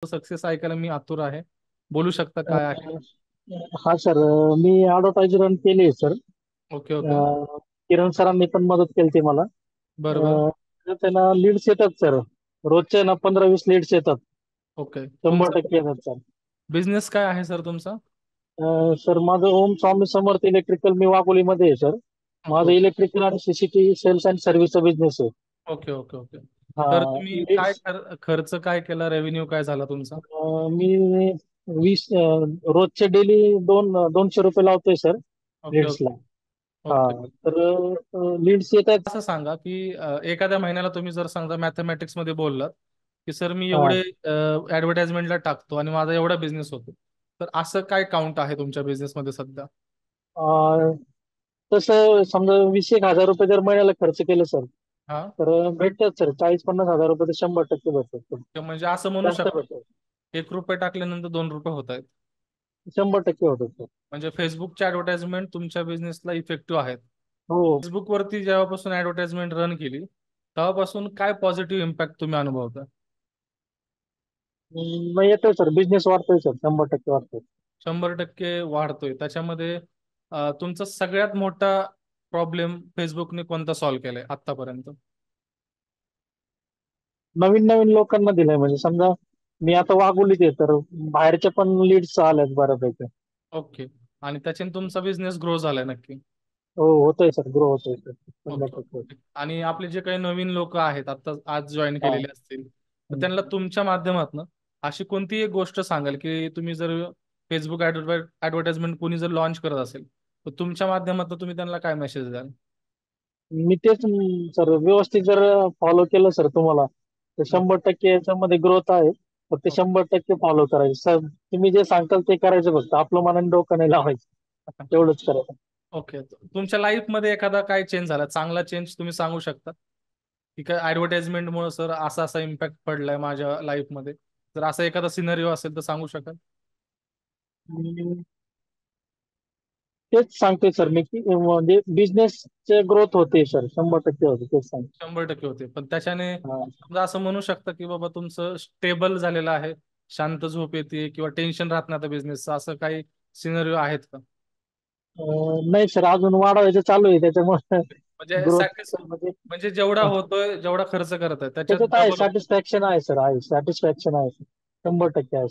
Success ऐकायला मी आतुर आहे. बोलू शकता काय आहे? अ, हा सर, मी ॲडव्हर्टाईज रन केली आहे सर. Okay okay. किरण सरांनी पण मदत केली ती मला. बरोबर. तर त्यांना लीड्स येतात सर. रोजचे ना 15-20 लीड्स येतात. ओके. 100% येतात सर. बिझनेस काय आहे सर तुमचा? सर माझं ओम स्वामी समर्थ इलेक्ट्रिकल, मी वाघोलीमध्ये आहे सर. ओके माझं ओके. इलेक्ट्रिकल आणि सीसीटीव्ही सेल्स अँड सर्व्हिसचा बिझनेस आहे. Okay okay okay. हा, तर तुम्ही काय लीड्स. खर्च काय केला, रेव्हेन्यू काय झाला तुमचा? मी 20 रोजचे डेली 200 रुपये लावतोय सर ओके लीड्सला. ओके. हा, ओके. तर लीड्स येतात. असं सांगा की एखाद्या महिन्याला तुम्ही जर समजा मॅथमॅटिक्स मध्ये बोललात की सर मी हा, एवढे ऍडव्हर्टाइजमेंटला टाकतो आणि माझा एवढा बिझनेस होतो. तर असं काय काउंट आहे तुमच्या बिझनेसमध्ये सध्या? अं, तसं समजा 20-1 हजार रुपये जर महिन्याला खर्च केलं सर, हा. तर भेटतात सर 40-50 हजार रुपये तर 100% भेटतात सर. म्हणजे असं म्हणू जास्त शकता भेटतात. 1 रुपये टाकल्यानंतर 2 रुपये होत आहेत. 100% होतात सर. म्हणजे फेसबुकचे ऍडव्हर्टाइजमेंट तुमच्या बिझनेसला इफेक्टिव्ह आहेत. हो. फेसबुकवरती जेव्हापासून ऍडव्हर्टाइजमेंट रन केली तेव्हापासून काय पॉझिटिव्ह इम्पॅक्ट तुम्ही अनुभवता? मग येतोय सर, बिझनेस वाढतोय सर, 100% वाढतोय. 100% वाढतोय त्याच्यामध्ये. तुमचा सगळ्यात मोठा प्रॉब्लेम फेसबुकने कोणता सॉल्व्ह केलाय आतापर्यंत? नवीन नवीन लोकांना दिलंय, म्हणजे समजा मी आता वागोलीत आहे, तर बाहेरच्या पण लीड्स आल्यात बऱ्यापैकी. ओके. आणि त्याच्याने तुमचा बिझनेस ग्रो झालाय नक्की? हो, होतोय सर, ग्रो होतोय सर, ओके 100%. ओके. आणि आपले जे काही नवीन लोक आहेत आता आज जॉईन हा. केलेले असतील तर हम्म. त्यांना तुमच्या माध्यमातून अशी कोणती एक गोष्ट सांगाल की तुम्ही जर फेसबुक ऍडव्हर्टाइजमेंट कोणी जर लॉन्च करत असेल तर तुमच्या माध्यमातून तुम्ही त्यांना काय मेसेज द्याल? मी तेच सर, व्यवस्थित जर फॉलो केलं सर तुम्हाला, तर ओके 100% याच्यामध्ये ग्रोथ आहे. फक्त ओके. 100% फॉलो करायचं सर. तुम्ही जे सांगताल ते करायचं, फक्त आपलं मनाने डोकं नाही लावायचं, एवढंच करायचं. ओके. तुमच्या लाईफमध्ये एखादा काय चेंज झाला, चांगला चेंज तुम्ही सांगू शकता की काय ऍडव्हर्टाइजमेंटमुळे सर असा असा इम्पॅक्ट पडलाय माझ्या लाईफमध्ये? जर असा एखादा सिनरिओ असेल तर सांगू शकाल? हम्म, तेच सांगतोय सर मी, की म्हणजे बिझनेस ग्रोथ होते सर, 100% होते, तेच सांगतो. 100% होते पण त्याच्याने हा. समजा असं म्हणू शकता की बाबा तुमचं स्टेबल झालेलं आहे, शांत झोप येते किंवा टेन्शन राहत नाही आता बिझनेसचं, असं काही सिनरिओ आहेत का? नाही सर, अजून वाढवायचं चालू आहे, त्याच्यामुळे म्हणजे ग्रोथ म्हणजे म्हणजे जेवढा होतोय जेवढा खर्च करत आहे त्याच्यात त्याच्यात आहे, डबल? सॅटिस्फॅक्शन आहे सर, आहे सॅटिस्फॅक्शन आहे, 100% आहे.